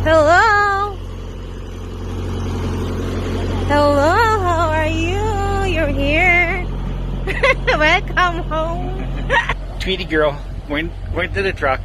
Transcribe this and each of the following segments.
Hello. Hello, how are you? You're here. Welcome home. Tweety girl went to the truck.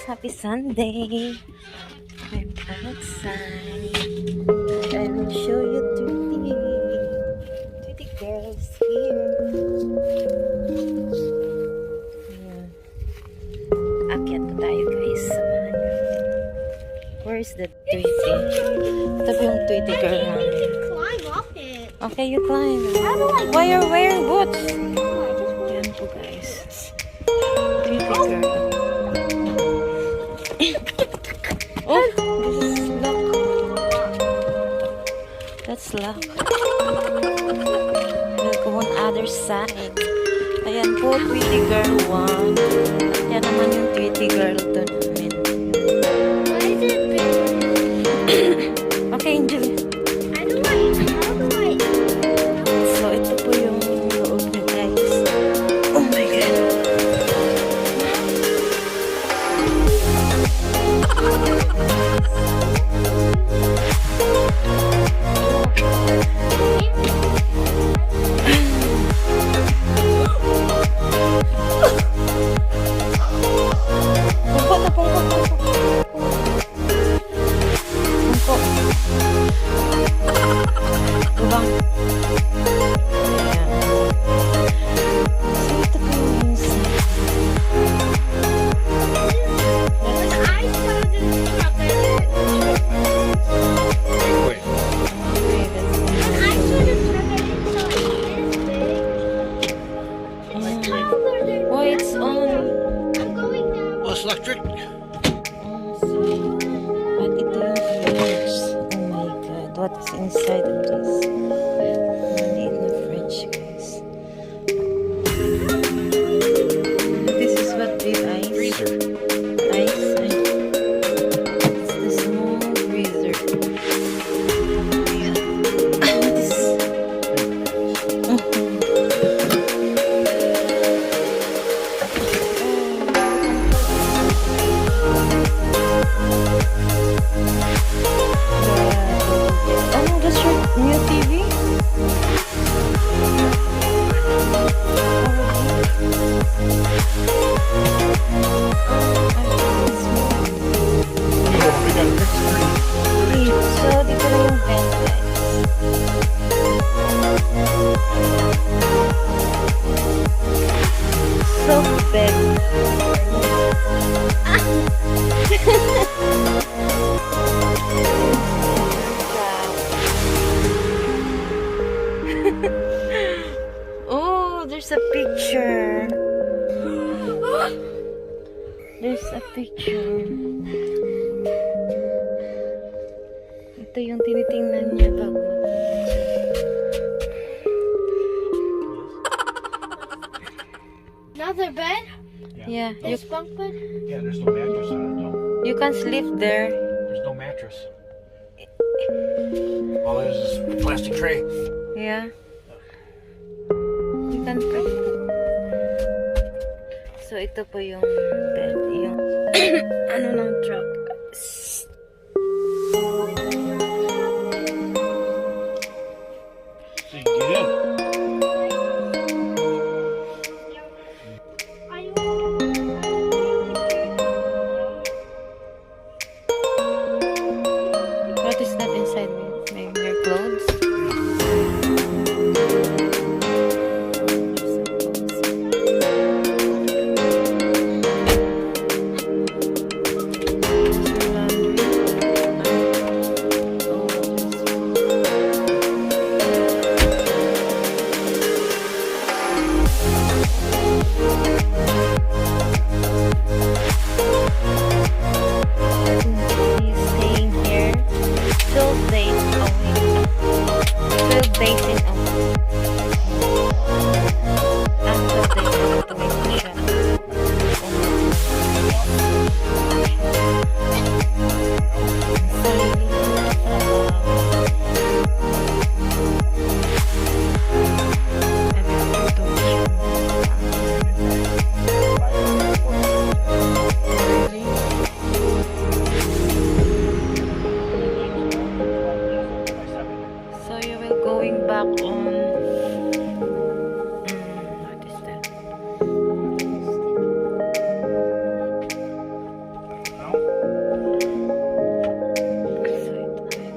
Happy Sunday. I'm outside. I will show you Tweety girls here. Ayan. Akyat po tayo guys. Samahan niyo. Where is the Tweety? Ito po yung Tweety girl namin. Climb up it. Okay, you climb. How do I Why you're wearing boots? just Ayan po guys. Tweety girl. Oh, this is lock. That's lock. We'll go on other side. Ayan po, Tweety girl 1. Yan naman yung Tweety girl 2 namin. Why is it big? Okay, Angel. How do I So, ito po yung loob niya guys. Oh my God. Pungko na, pungko. Pungko. Lubang. Ayan. So, ito po yung inside. When I saw this truck, Wait. Okay, that's when I saw this truck, I didn't saw it this big. It's taller than oh, it's on. I'm going down. Well, it's electric. But ito yung fridge. Oh my God, what is inside of this? Maliit na fridge, guys. This is what the ice. Freezer. Ice. It's the small freezer. Ayan. What is... Oh, that's your new TV? Oh, we got a big screen. So, dito na yung vent, guys. So big. Oh, there's a picture. There's a picture. Ito yung tinitingnan niya bago Another bed? Yeah, This bunk bed? Yeah, there's no mattress on it though. you can sleep there. There's no mattress. All it is a plastic tray. Yeah. You can put. So, ito po yung bed. Yung ano ng truck. So you can get in. What is that inside your clothes? Stays in after they evacuate siya. So you will going back on what is that? So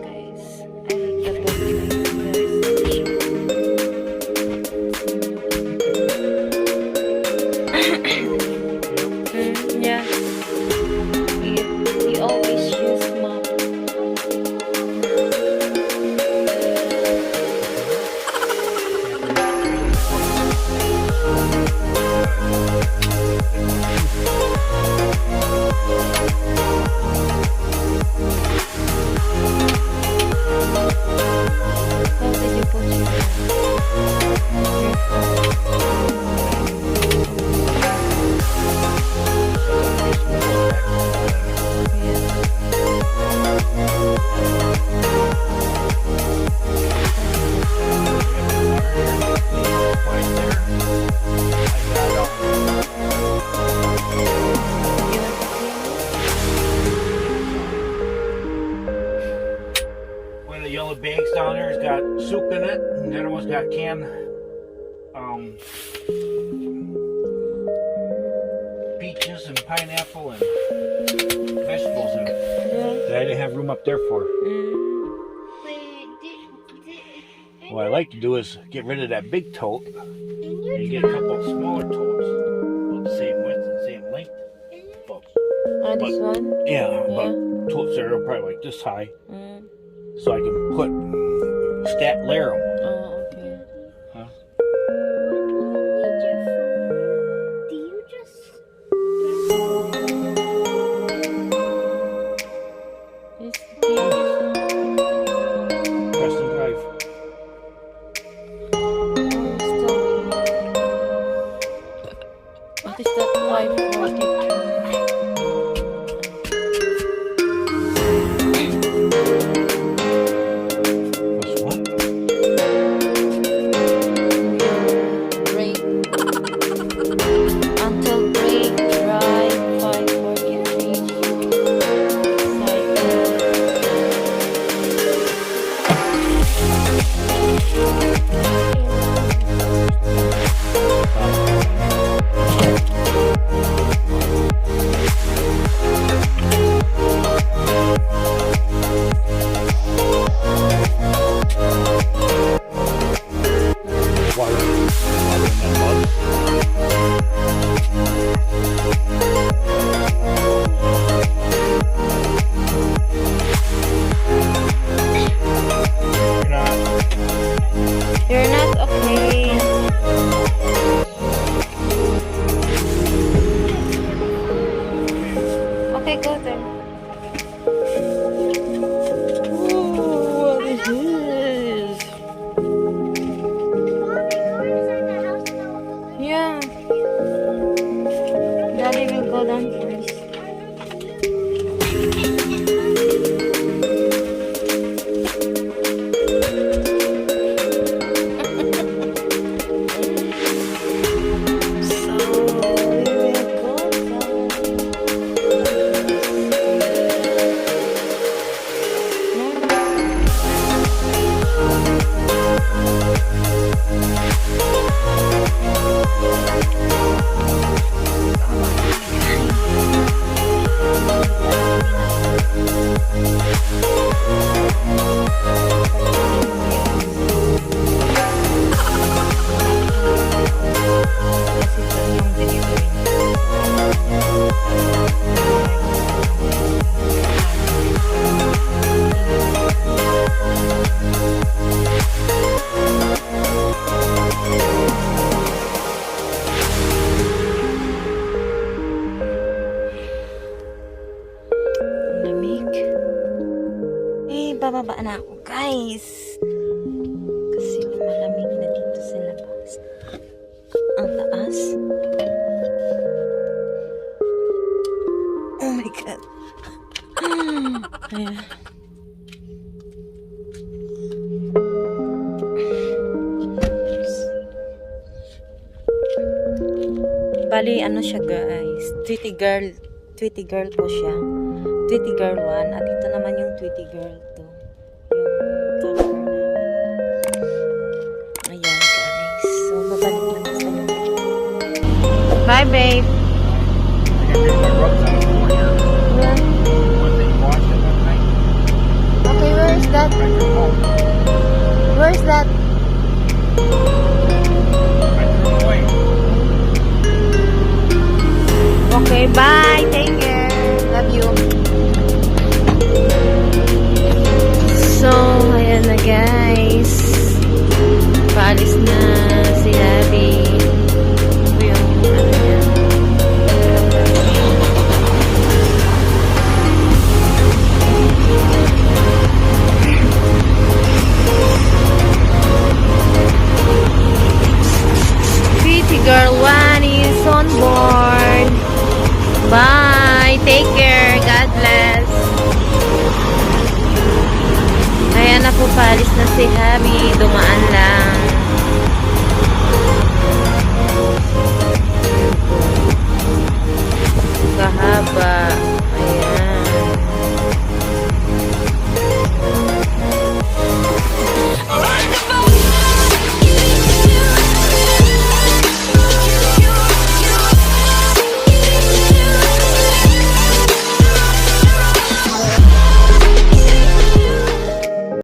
guys, I like the book yeah. You always use map. How did you put your One of the yellow bags down there has got soup in it, and the other one's got canned peaches and pineapple and vegetables in it. That I didn't have room up there for. Wait, What I like to do is get rid of that big tote in your and get a couple of smaller totes, about the same width and same length. But, this one? yeah, but totes that are probably like this high, so I can layer them. Oh, okay. Huh? need your phone. Do you just This Press and drive. what is that? 542. Press what? Break. Until break, drive 543. Water in that mug. You're not. You're not okay. Okay, go there. What is this? Yeah. Daddy will go down first. So we will go bababa na ako, guys. Kasi Bali, ano siya guys, Tweety girl po siya. Tweety girl 1 at ito naman yung Tweety girl 2. Yung cover namin. Ayan guys. So, babalik na sa inyo. Bye babe. I got my rugs out for here. Yeah. One thing washed it that night. Okay, where is that? Right from home. Where is that? I threw it away. Okay, bye. Take care. Love you. So, ayan na guys. Paalis na si Abby. Ito yung ano niya. Pretty girl 1 is on board. Bye. Take care. God bless. Ayan na po, paalis na si Abby. Dumaan lang.